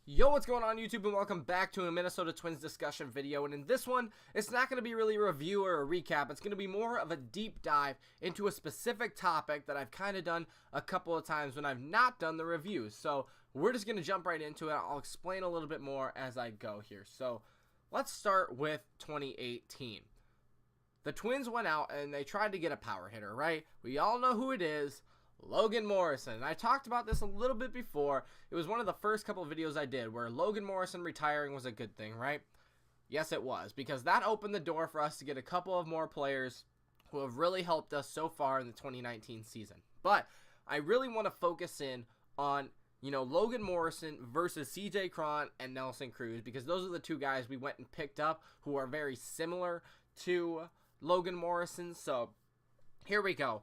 Yo, what's going on YouTube, and welcome back to a Minnesota Twins discussion video. And in this one, it's not going to be really a review or a recap. It's going to be more of a deep dive into a specific topic that I've kind of done a couple of times when I've not done the reviews. So we're just going to jump right into it. I'll explain a little bit more as I go here. So let's start with 2018. The Twins went out and they tried to get a power hitter, right? We all know who it is. Logan Morrison. I talked about this a little bit before. It was one of the first couple of videos I did where Logan Morrison retiring was a good thing, right? Yes, it was, because that opened the door for us to get a couple of more players who have really helped us so far in the 2019 season. But I really want to focus in on, Logan Morrison versus CJ Cron and Nelson Cruz, because those are the two guys we went and picked up who are very similar to Logan Morrison. So here we go.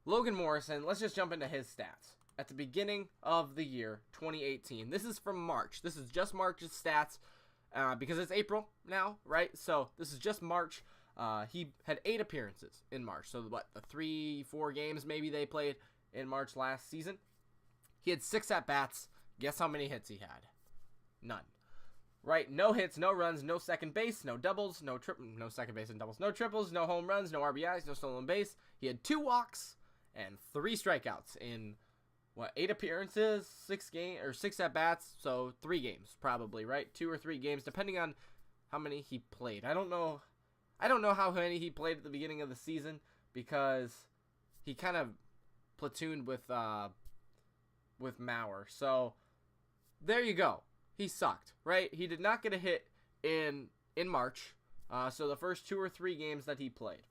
Logan Morrison, let's just jump into his stats. At the beginning of the year, 2018. This is from March. This is just March's stats because it's April now, right? So this is just March. He had 8 appearances in March. So what, the 3-4 games maybe they played in March last season? He had 6 at-bats. Guess how many hits he had? None. Right? No hits, no runs, no second base, no doubles, no second base and doubles, no triples, no home runs, no RBIs, no stolen base. He had 2 walks and 3 strikeouts in 8 appearances, 6 at-bats, so 3 games probably, right? 2 or 3 games depending on how many he played. I don't know how many he played at the beginning of the season because he kind of platooned with Mauer. So there you go. He sucked, right? He did not get a hit in March. So the first 2 or 3 games that he played.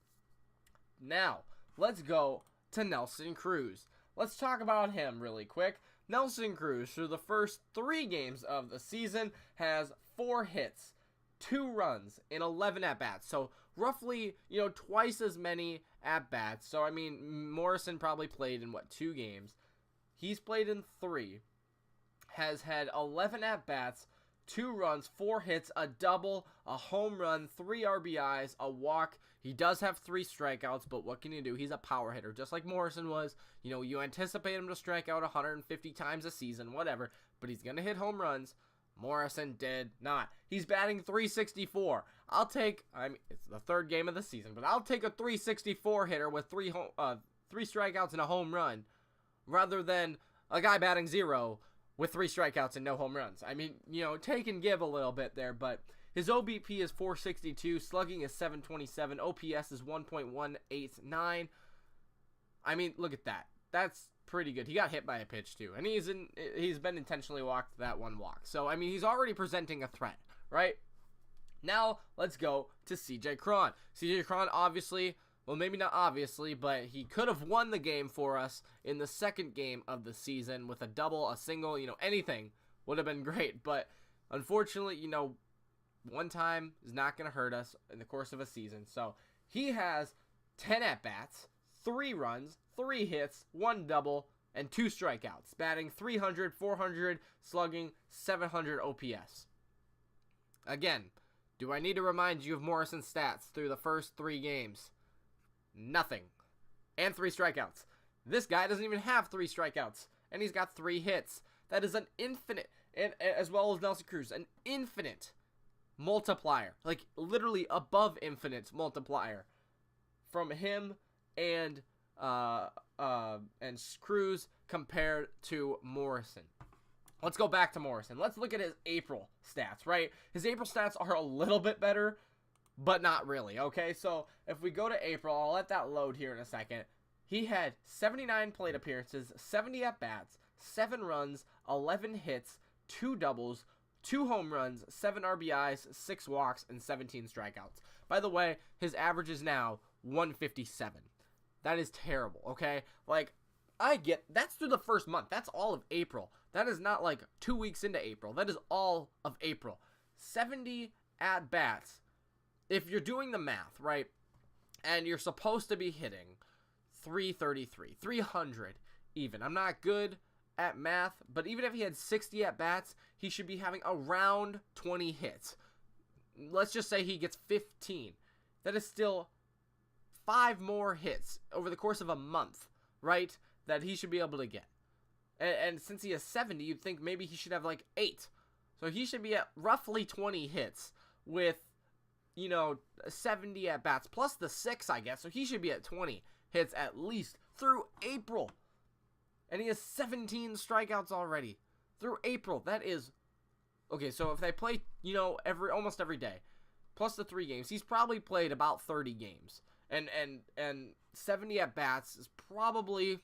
Now, let's go to Nelson Cruz. Let's talk about him really quick. Nelson Cruz, through the first 3 games of the season, has 4 hits, 2 runs, and 11 at-bats. So roughly, twice as many at-bats. So, I mean, Morrison probably played in, 2 games? He's played in 3. Has had 11 at-bats, 2 runs, 4 hits, a double, a home run, 3 RBIs, a walk. He does have 3 strikeouts, but what can you do? He's a power hitter, just like Morrison was. You anticipate him to strike out 150 times a season, whatever, but he's going to hit home runs. Morrison did not. He's batting .364. It's the 3rd game of the season, but I'll take a .364 hitter with 3 strikeouts and a home run rather than a guy batting 0 with 3 strikeouts and no home runs. I mean, take and give a little bit there, but his OBP is .462, slugging is .727, OPS is 1.189. I mean, look at that. That's pretty good. He got hit by a pitch too, and he's been intentionally walked that 1 walk. So, I mean, he's already presenting a threat, right? Now, let's go to CJ Cron. CJ Cron, obviously, well, maybe not obviously, but he could have won the game for us in the 2nd game of the season with a double, a single, anything would have been great. But unfortunately, one time is not going to hurt us in the course of a season. So he has 10 at-bats, 3 runs, 3 hits, 1 double, and 2 strikeouts, batting .300, .400, slugging .700 OPS. Again, do I need to remind you of Morrison's stats through the first 3 games? Nothing. And 3 strikeouts. This guy doesn't even have 3 strikeouts. And he's got 3 hits. That is an infinite, and as well as Nelson Cruz, an infinite multiplier. Like, literally above infinite multiplier. From him and Cruz compared to Morrison. Let's go back to Morrison. Let's look at his April stats, right? His April stats are a little bit better, but not really, okay? So, if we go to April, I'll let that load here in a second. He had 79 plate appearances, 70 at-bats, 7 runs, 11 hits, 2 doubles, 2 home runs, 7 RBIs, 6 walks, and 17 strikeouts. By the way, his average is now 157. That is terrible, okay? Like, that's through the first month. That's all of April. That is not like 2 weeks into April. That is all of April. 70 at-bats. If you're doing the math, right, and you're supposed to be hitting 333, 300 even. I'm not good at math, but even if he had 60 at-bats, he should be having around 20 hits. Let's just say he gets 15. That is still 5 more hits over the course of a month, right, that he should be able to get. And since he has 70, you'd think maybe he should have like 8. So he should be at roughly 20 hits with, 70 at-bats, plus the 6, I guess. So he should be at 20 hits at least through April. And he has 17 strikeouts already through April. That is... Okay, so if they play, almost every day, plus the 3 games, he's probably played about 30 games. And 70 at-bats is probably...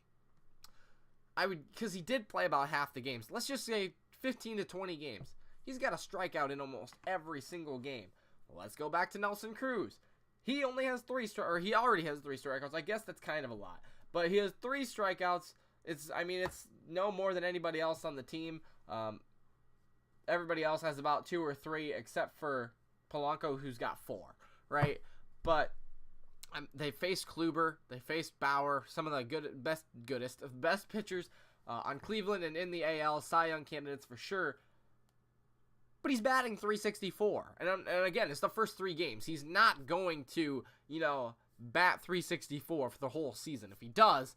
because he did play about half the games. Let's just say 15 to 20 games. He's got a strikeout in almost every single game. Let's go back to Nelson Cruz. He only has he already has 3 strikeouts. I guess that's kind of a lot. But he has 3 strikeouts. It's no more than anybody else on the team. Everybody else has about 2 or 3, except for Polanco, who's got 4, right? But they faced Kluber, they faced Bauer, some of the best pitchers on Cleveland and in the AL, Cy Young candidates for sure. But he's batting .364, and again, it's the first 3 games. He's not going to, bat .364 for the whole season. If he does,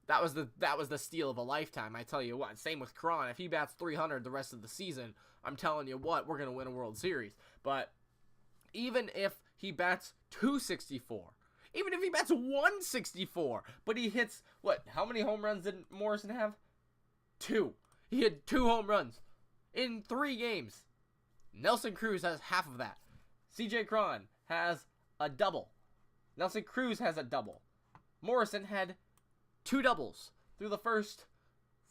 that was the steal of a lifetime. I tell you what. Same with Cron. If he bats .300 the rest of the season, I'm telling you what, we're gonna win a World Series. But even if he bats .264, even if he bats .164, but he hits what? How many home runs did Morrison have? 2. He had 2 home runs in 3 games. Nelson Cruz has half of that. CJ Cron has a double. Nelson Cruz has a double. Morrison had 2 doubles through the first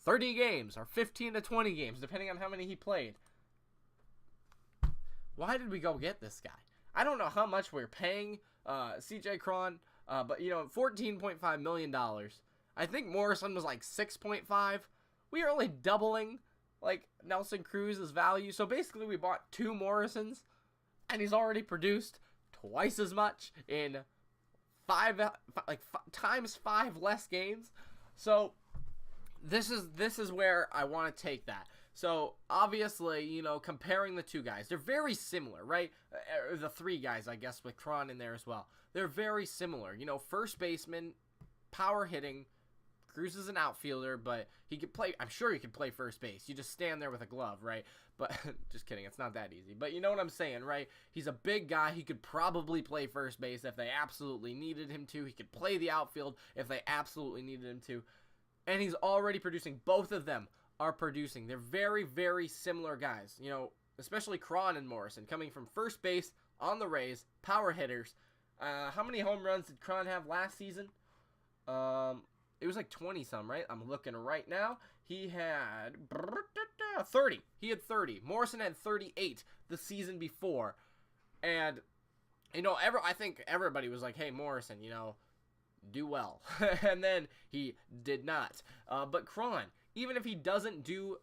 30 games, or 15 to 20 games, depending on how many he played. Why did we go get this guy? I don't know how much we're paying CJ Cron, but $14.5 million. I think Morrison was like 6.5. We are only doubling Nelson Cruz's value. So basically we bought 2 Morrisons, and he's already produced twice as much in times 5 less games. So this is where I want to take that. So obviously, comparing the 2 guys, they're very similar, right? The 3 guys, I guess, with Cron in there as well. They're very similar. First baseman, power hitting. Cruz is an outfielder, but he could play. I'm sure he could play first base. You just stand there with a glove, right? But just kidding, it's not that easy. But you know what I'm saying, right? He's a big guy. He could probably play first base if they absolutely needed him to. He could play the outfield if they absolutely needed him to. And he's already producing. Both of them are producing. They're very, very similar guys. Especially Cron and Morrison, coming from first base on the Rays, power hitters. How many home runs did Cron have last season? It was like 20-some, right? I'm looking right now. He had 30. He had 30. Morrison had 38 the season before. And, I think everybody was like, hey, Morrison, do well. And then he did not. But Cron, even if he doesn't do,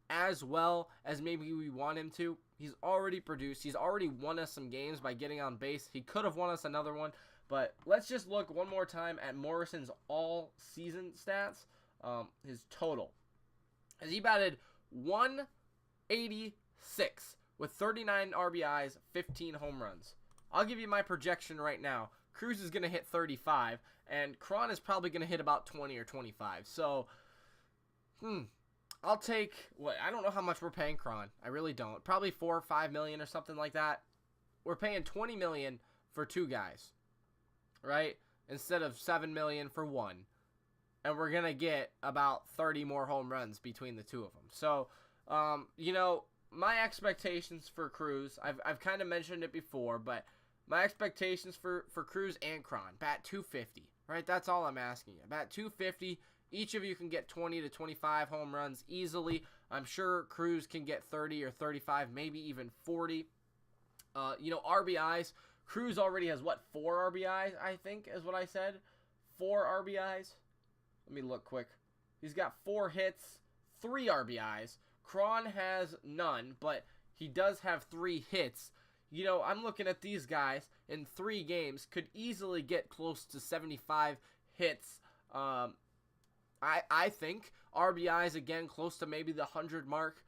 as well as maybe we want him to, he's already produced. He's already won us some games by getting on base. He could have won us another one. But let's just look one more time at Morrison's all-season stats. His total. As he batted .186 with 39 RBIs, 15 home runs. I'll give you my projection right now. Cruz is going to hit 35, and Cron is probably going to hit about 20 or 25. So, I'll take, I don't know how much we're paying Cron. I really don't. Probably $4 or $5 million or something like that. We're paying $20 million for 2 guys. Right? Instead of $7 million for 1. And we're going to get about 30 more home runs between the 2 of them. So, my expectations for Cruz, I've kind of mentioned it before, but my expectations for Cruz and Cron, bat .250, right? That's all I'm asking you. Bat .250, each of you can get 20 to 25 home runs easily. I'm sure Cruz can get 30 or 35, maybe even 40. RBIs, Cruz already has, 4 RBIs, I think, is what I said? 4 RBIs? Let me look quick. He's got 4 hits, 3 RBIs. Cron has none, but he does have 3 hits. I'm looking at these guys in 3 games, could easily get close to 75 hits. I think RBIs, again, close to maybe the 100 mark.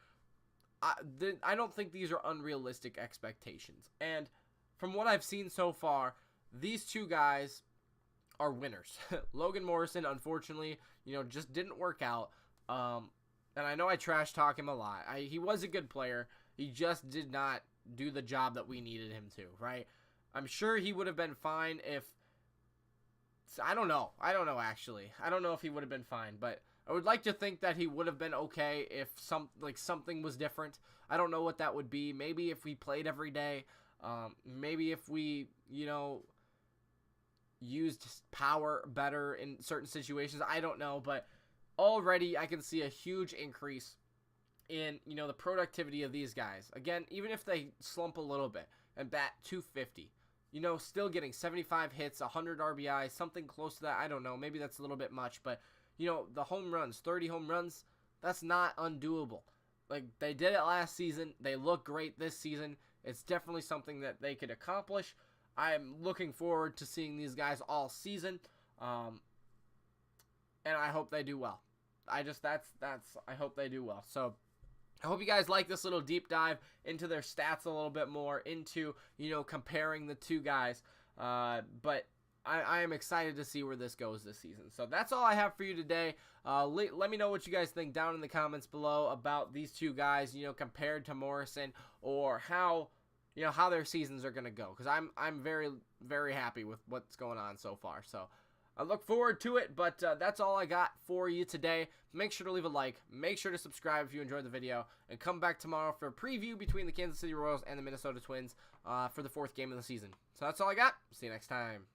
I don't think these are unrealistic expectations. And from what I've seen so far, these 2 guys are winners. Logan Morrison, unfortunately, just didn't work out. And I know I trash talk him a lot. He was a good player. He just did not do the job that we needed him to, right? I'm sure he would have been fine if... I don't know. Actually. I don't know if he would have been fine, but I would like to think that he would have been okay if something was different. I don't know what that would be. Maybe if we played every day. Maybe if we, used power better in certain situations. I don't know, but already I can see a huge increase in, the productivity of these guys. Again, even if they slump a little bit and bat 250, still getting 75 hits, 100 RBI, something close to that. I don't know. Maybe that's a little bit much, but, the home runs, 30 home runs, that's not undoable. Like, they did it last season. They look great this season. It's definitely something that they could accomplish. I'm looking forward to seeing these guys all season, and I hope they do well. I hope they do well. So I hope you guys like this little deep dive into their stats a little bit more, into, comparing the two guys. But I am excited to see where this goes this season. So that's all I have for you today. Let me know what you guys think down in the comments below about these two guys, compared to Morrison, or how their seasons are going to go. Because I'm very, very happy with what's going on so far. So I look forward to it, but that's all I got for you today. Make sure to leave a like. Make sure to subscribe if you enjoyed the video. And come back tomorrow for a preview between the Kansas City Royals and the Minnesota Twins for the 4th game of the season. So that's all I got. See you next time.